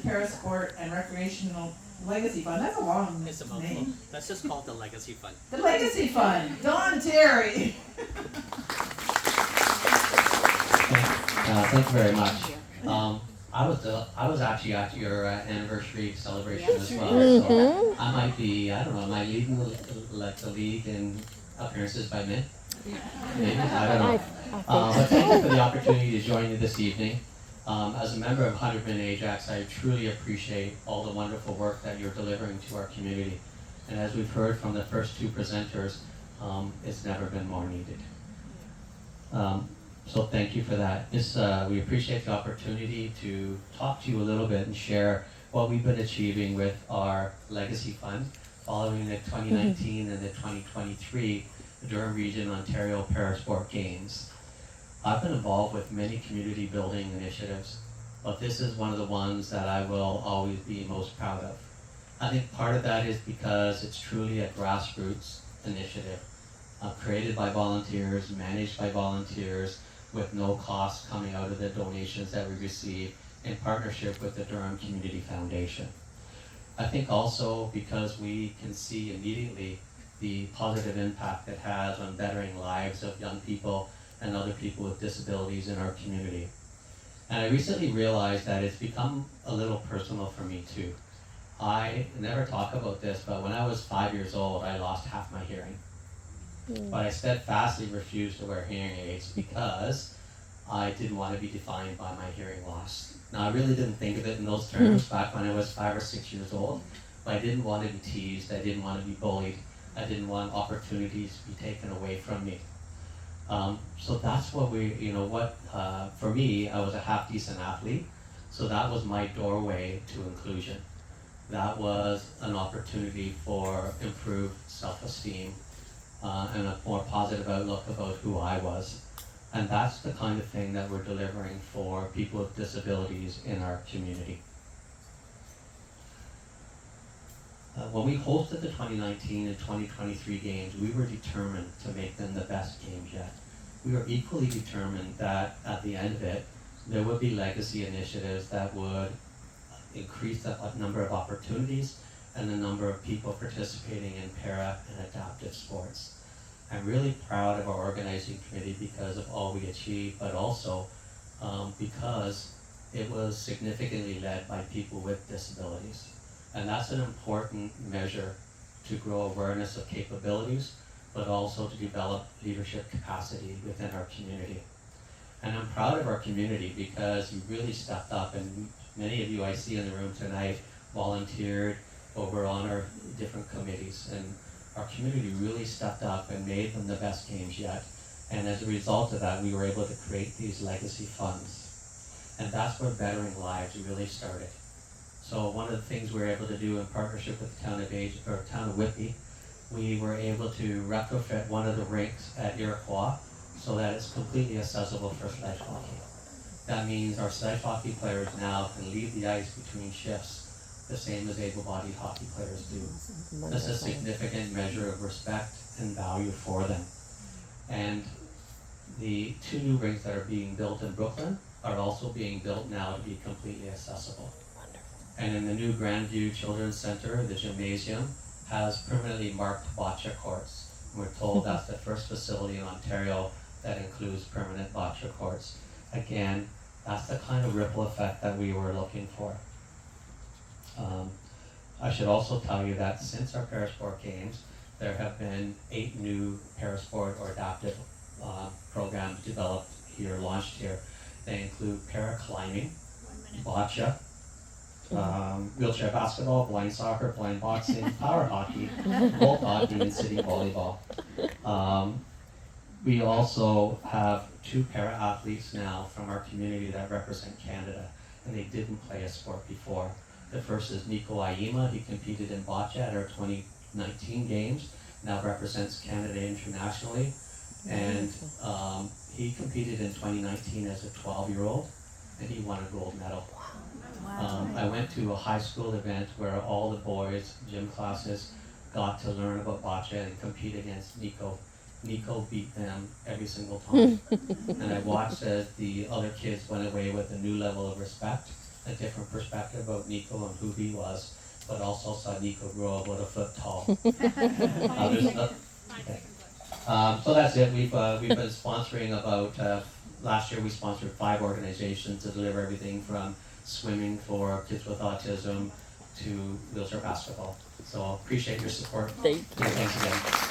Parasport and Recreational Legacy Fund. That's a long It's a mouthful. name. Let's just call it the Legacy Fund. The Legacy Fund. Don Terry. Thank you very much. I was actually at your anniversary celebration as well. So I might be, I don't know, am I leading the league in appearances by men? Maybe, I don't know. But thank you for the opportunity to join you this evening. As a member of 100 Men Ajax, I truly appreciate all the wonderful work that you're delivering to our community. And as we've heard from the first two presenters, it's never been more needed. So thank you for that. We appreciate the opportunity to talk to you a little bit and share what we've been achieving with our Legacy Fund following the 2019 and the 2023 Durham Region Ontario Parasport Games. I've been involved with many community building initiatives, but this is one of the ones that I will always be most proud of. I think part of that is because it's truly a grassroots initiative, created by volunteers, managed by volunteers, with no cost coming out of the donations that we receive in partnership with the Durham Community Foundation. I think also because we can see immediately the positive impact it has on bettering lives of young people and other people with disabilities in our community. And I recently realized that it's become a little personal for me too. I never talk about this, but when I was 5 years old, I lost half my hearing. But I steadfastly refused to wear hearing aids because I didn't want to be defined by my hearing loss. Now, I really didn't think of it in those terms back when I was 5 or 6 years old, but I didn't want to be teased, I didn't want to be bullied, I didn't want opportunities to be taken away from me. So that's what for me, I was a half-decent athlete, so that was my doorway to inclusion. That was an opportunity for improved self-esteem and a more positive outlook about who I was. And that's the kind of thing that we're delivering for people with disabilities in our community. When we hosted the 2019 and 2023 games, we were determined to make them the best games yet. We were equally determined that at the end of it, there would be legacy initiatives that would increase the number of opportunities and the number of people participating in para and adaptive sports. I'm really proud of our organizing committee because of all we achieved, but also because it was significantly led by people with disabilities. And that's an important measure to grow awareness of capabilities, but also to develop leadership capacity within our community. And I'm proud of our community because you really stepped up, and many of you I see in the room tonight volunteered over on our different committees, and our community really stepped up and made them the best games yet. And as a result of that, we were able to create these legacy funds. And that's where bettering lives really started. So one of the things we were able to do in partnership with the town of Whitby, we were able to retrofit one of the rinks at Iroquois so that it's completely accessible for sledge hockey. That means our sledge hockey players now can leave the ice between shifts the same as able-bodied hockey players do. That's a significant measure of respect and value for them. And the 2 new rinks that are being built in Brooklyn are also being built now to be completely accessible. And in the new Grandview Children's Center, the gymnasium has permanently marked bocce courts. We're told that's the first facility in Ontario that includes permanent bocce courts. Again, that's the kind of ripple effect that we were looking for. I should also tell you that since our Parasport Games, there have been 8 new Parasport or adaptive programs developed here, launched here. They include paraclimbing, bocce, wheelchair basketball, blind soccer, blind boxing, power hockey, bolt hockey, and city volleyball. We also have 2 para-athletes now from our community that represent Canada, and they didn't play a sport before. The first is Nico Aima. He competed in bocce at our 2019 games, now represents Canada internationally, and he competed in 2019 as a 12-year-old, and he won a gold medal. I went to a high school event where all the boys, gym classes, got to learn about bocce and compete against Nico. Nico beat them every single time. And I watched as the other kids went away with a new level of respect a different perspective about Nico and who he was, but also saw Nico grow about a foot tall. Okay. So that's it. We've been sponsoring about, last year we sponsored 5 organizations to deliver everything from swimming for kids with autism to wheelchair basketball. So appreciate your support. Thank you. Thanks again.